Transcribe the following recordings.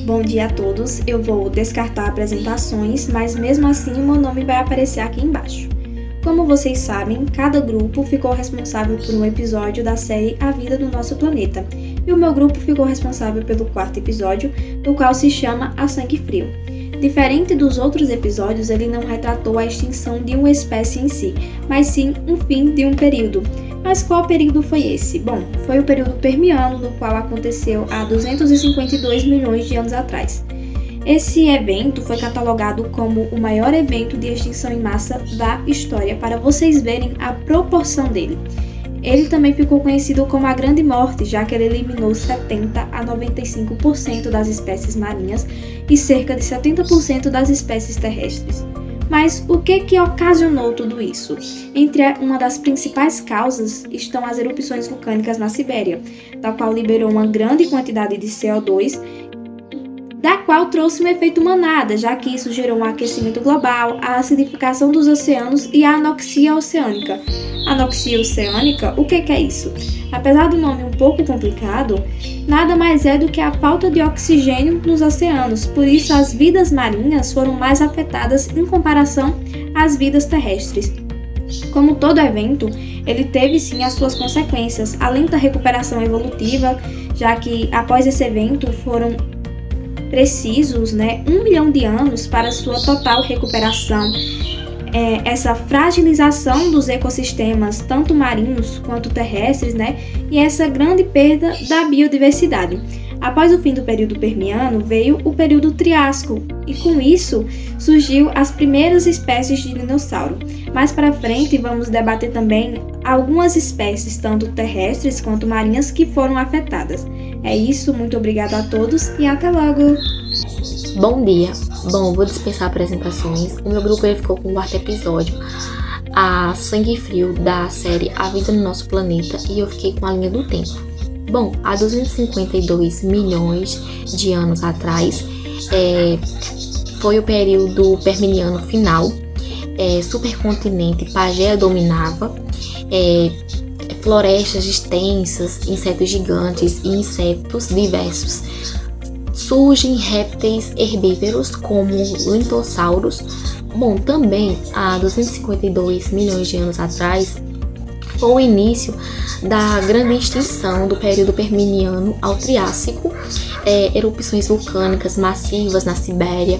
Bom dia a todos, eu vou descartar apresentações, mas mesmo assim o meu nome vai aparecer aqui embaixo. Como vocês sabem, cada grupo ficou responsável por um episódio da série A Vida do Nosso Planeta, e o meu grupo ficou responsável pelo quarto episódio, o qual se chama A Sangue Frio. Diferente dos outros episódios, ele não retratou a extinção de uma espécie em si, mas sim um fim de um período. Mas qual período foi esse? Bom, foi o período Permiano, no qual aconteceu há 252 milhões de anos atrás. Esse evento foi catalogado como o maior evento de extinção em massa da história, para vocês verem a proporção dele. Ele também ficou conhecido como a Grande Morte, já que ele eliminou 70 a 95% das espécies marinhas e cerca de 70% das espécies terrestres. Mas o que ocasionou tudo isso? Entre uma das principais causas estão as erupções vulcânicas na Sibéria, da qual liberou uma grande quantidade de CO2, da qual trouxe um efeito manada, já que isso gerou um aquecimento global, a acidificação dos oceanos e a anoxia oceânica. Anoxia oceânica, o que é isso? Apesar do nome um pouco complicado, nada mais é do que a falta de oxigênio nos oceanos, por isso as vidas marinhas foram mais afetadas em comparação às vidas terrestres. Como todo evento, ele teve sim as suas consequências, a lenta recuperação evolutiva, já que após esse evento foram precisos 1 milhão de anos para sua total recuperação. Essa fragilização dos ecossistemas, tanto marinhos quanto terrestres, e essa grande perda da biodiversidade. Após o fim do período Permiano, veio o período Triássico, e com isso surgiu as primeiras espécies de dinossauro. Mais para frente vamos debater também algumas espécies, tanto terrestres quanto marinhas, que foram afetadas. É isso, muito obrigada a todos e até logo! Bom dia! Bom, vou dispensar apresentações. O meu grupo ficou com o quarto episódio, A Sangue Frio, da série A Vida no Nosso Planeta, e eu fiquei com a linha do tempo. Bom, há 252 milhões de anos atrás, foi o período Permiano final, supercontinente Pangaea dominava, florestas extensas, insetos gigantes e insetos diversos. Surgem répteis herbívoros como lintossauros. Bom, também há 252 milhões de anos atrás foi o início da grande extinção do período Permiano ao Triássico, erupções vulcânicas massivas na Sibéria,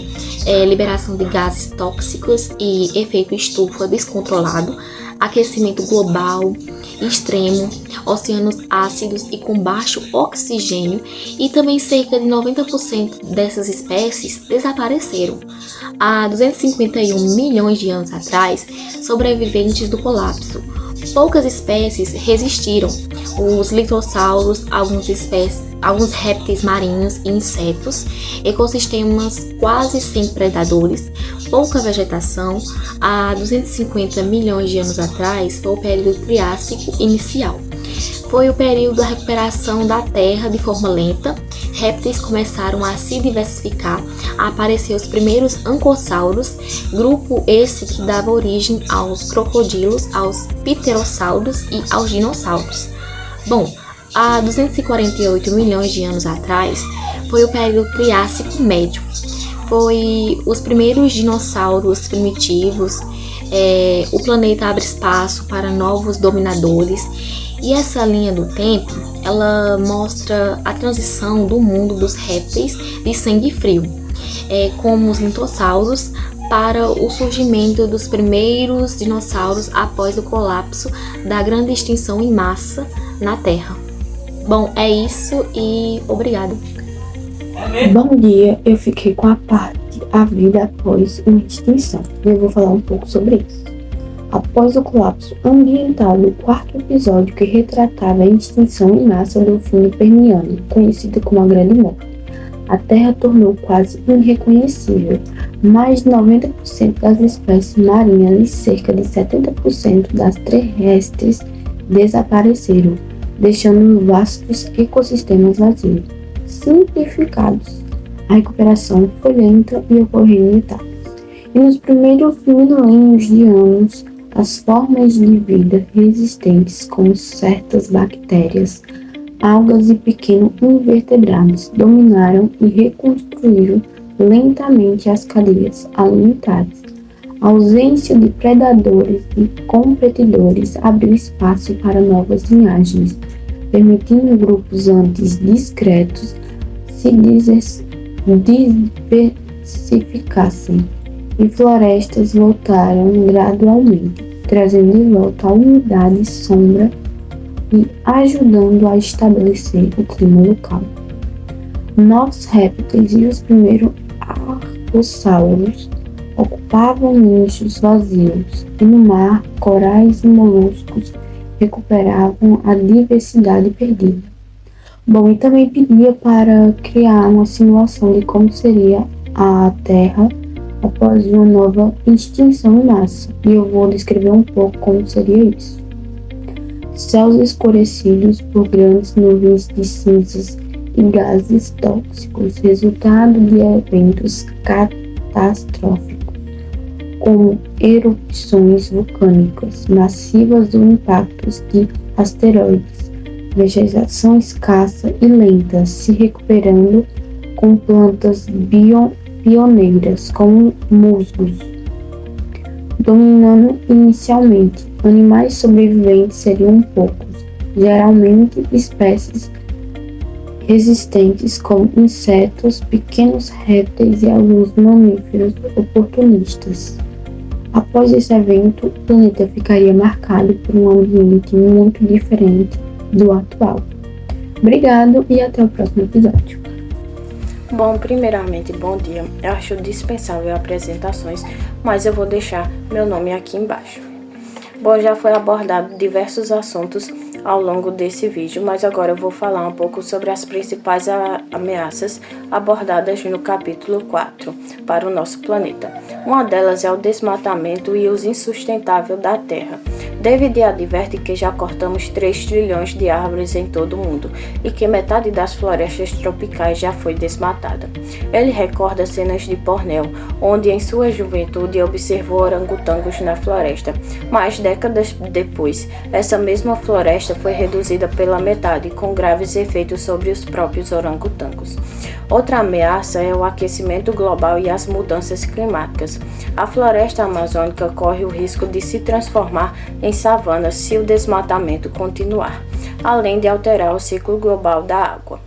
liberação de gases tóxicos e efeito estufa descontrolado, aquecimento global extremo, oceanos ácidos e com baixo oxigênio, e também cerca de 90% dessas espécies desapareceram. Há 251 milhões de anos atrás, sobreviventes do colapso. Poucas espécies resistiram, os litossauros, alguns répteis marinhos e insetos, ecossistemas quase sem predadores, pouca vegetação. Há 250 milhões de anos atrás foi o período Triássico inicial. Foi o período da recuperação da Terra de forma lenta. Répteis começaram a se diversificar, a aparecer os primeiros ancossauros, grupo esse que dava origem aos crocodilos, aos pterossauros e aos dinossauros. Bom, há 248 milhões de anos atrás foi o período Triássico médio. Foi os primeiros dinossauros primitivos. O planeta abre espaço para novos dominadores. E essa linha do tempo, ela mostra a transição do mundo dos répteis de sangue frio, como os lintossauros, para o surgimento dos primeiros dinossauros após o colapso da grande extinção em massa na Terra. Bom, é isso e obrigada. Bom dia, eu fiquei com a parte A Vida Após uma Extinção. Eu vou falar um pouco sobre isso. Após o colapso ambiental do quarto episódio, que retratava a extinção em massa do fundo permiano, conhecida como a Grande Morte, a Terra tornou quase irreconhecível. Mais de 90% das espécies marinhas e cerca de 70% das terrestres desapareceram, deixando vastos ecossistemas vazios. Simplificados, a recuperação foi lenta e ocorreu em etapas. E nos primeiros milênios de anos, as formas de vida resistentes, como certas bactérias, algas e pequenos invertebrados dominaram e reconstruíram lentamente as cadeias alimentares. A ausência de predadores e competidores abriu espaço para novas linhagens, permitindo grupos antes discretos se diversificassem, e florestas voltaram gradualmente, trazendo de volta a umidade e sombra e ajudando a estabelecer o clima local. Novos répteis e os primeiros arcossauros ocupavam nichos vazios, e no mar, corais e moluscos recuperavam a diversidade perdida. Bom, e também pedia para criar uma simulação de como seria a Terra após uma nova extinção em massa, e eu vou descrever um pouco como seria isso. Céus escurecidos por grandes nuvens de cinzas e gases tóxicos, resultado de eventos catastróficos, como erupções vulcânicas massivas ou impactos de asteroides, vegetação escassa e lenta se recuperando com plantas pioneiras como musgos. Dominando inicialmente, animais sobreviventes seriam poucos, geralmente espécies resistentes como insetos, pequenos répteis e alguns mamíferos oportunistas. Após esse evento, o planeta ficaria marcado por um ambiente muito diferente do atual. Obrigado e até o próximo episódio. Bom, primeiramente, bom dia. Eu acho dispensável apresentações, mas eu vou deixar meu nome aqui embaixo. Bom, já foi abordado diversos assuntos ao longo desse vídeo, mas agora eu vou falar um pouco sobre as principais ameaças abordadas no capítulo 4 para o nosso planeta. Uma delas é o desmatamento e uso insustentável da terra. David adverte que já cortamos 3 trilhões de árvores em todo o mundo e que metade das florestas tropicais já foi desmatada. Ele recorda cenas de Bornéu, onde em sua juventude observou orangotangos na floresta, mas décadas depois, essa mesma floresta foi reduzida pela metade, com graves efeitos sobre os próprios orangotangos. Outra ameaça é o aquecimento global e as mudanças climáticas. A floresta amazônica corre o risco de se transformar em savana se o desmatamento continuar, além de alterar o ciclo global da água.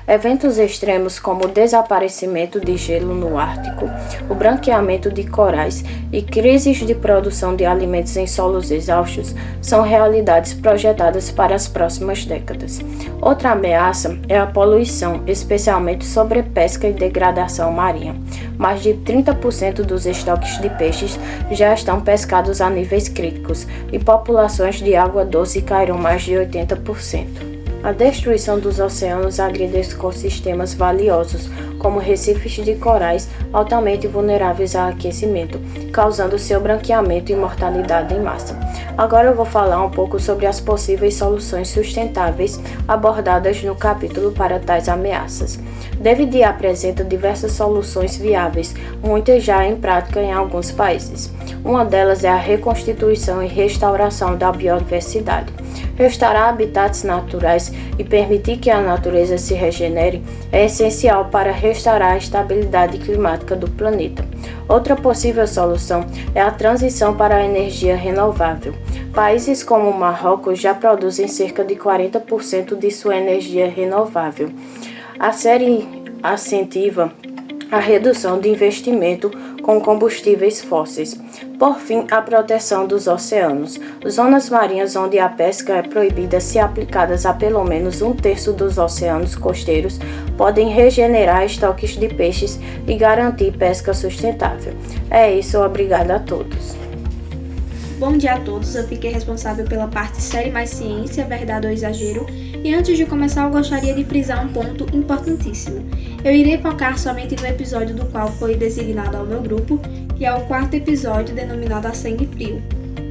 Eventos extremos como o desaparecimento de gelo no Ártico, o branqueamento de corais e crises de produção de alimentos em solos exaustos são realidades projetadas para as próximas décadas. Outra ameaça é a poluição, especialmente sobrepesca e degradação marinha. Mais de 30% dos estoques de peixes já estão pescados a níveis críticos e populações de água doce caíram mais de 80%. A destruição dos oceanos agride ecossistemas valiosos, como recifes de corais altamente vulneráveis ao aquecimento, causando seu branqueamento e mortalidade em massa. Agora eu vou falar um pouco sobre as possíveis soluções sustentáveis abordadas no capítulo para tais ameaças. David apresenta diversas soluções viáveis, muitas já em prática em alguns países. Uma delas é a reconstituição e restauração da biodiversidade. Restaurar habitats naturais e permitir que a natureza se regenere é essencial para restaurar a estabilidade climática do planeta. Outra possível solução é a transição para a energia renovável. Países como o Marrocos já produzem cerca de 40% de sua energia renovável. A série incentiva a redução de investimento com combustíveis fósseis. Por fim, a proteção dos oceanos. Zonas marinhas onde a pesca é proibida, se aplicadas a pelo menos 1/3 dos oceanos costeiros, podem regenerar estoques de peixes e garantir pesca sustentável. É isso, obrigada a todos. Bom dia a todos, eu fiquei responsável pela parte Série Mais Ciência, Verdade ou Exagero, e antes de começar eu gostaria de frisar um ponto importantíssimo. Eu irei focar somente no episódio do qual foi designado ao meu grupo, que é o 4º episódio denominado A Sangue Frio.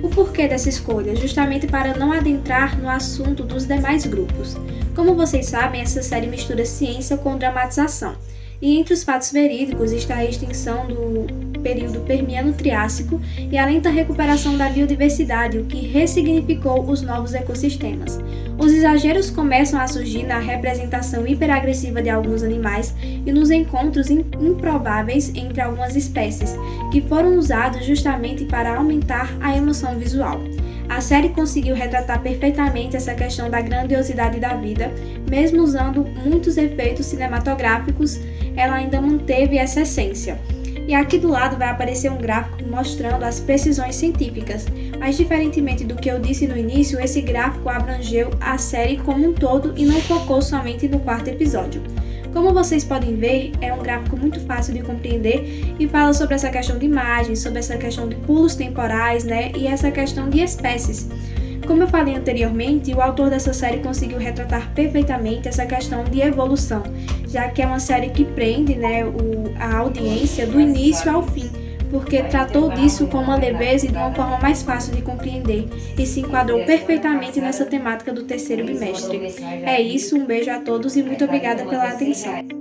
O porquê dessa escolha? Justamente para não adentrar no assunto dos demais grupos. Como vocês sabem, essa série mistura ciência com dramatização. E entre os fatos verídicos está a extinção do período Permiano-Triássico e a lenta recuperação da biodiversidade, o que ressignificou os novos ecossistemas. Os exageros começam a surgir na representação hiperagressiva de alguns animais e nos encontros improváveis entre algumas espécies, que foram usados justamente para aumentar a emoção visual. A série conseguiu retratar perfeitamente essa questão da grandiosidade da vida, mesmo usando muitos efeitos cinematográficos, ela ainda manteve essa essência. E aqui do lado vai aparecer um gráfico mostrando as precisões científicas, mas diferentemente do que eu disse no início, esse gráfico abrangeu a série como um todo e não focou somente no quarto episódio. Como vocês podem ver, é um gráfico muito fácil de compreender e fala sobre essa questão de imagens, sobre essa questão de pulos temporais, e essa questão de espécies. Como eu falei anteriormente, o autor dessa série conseguiu retratar perfeitamente essa questão de evolução, já que é uma série que prende a audiência do início ao fim, porque tratou disso com uma leveza e de uma forma mais fácil de compreender e se enquadrou perfeitamente nessa temática do terceiro bimestre. É isso, um beijo a todos e muito obrigada pela atenção.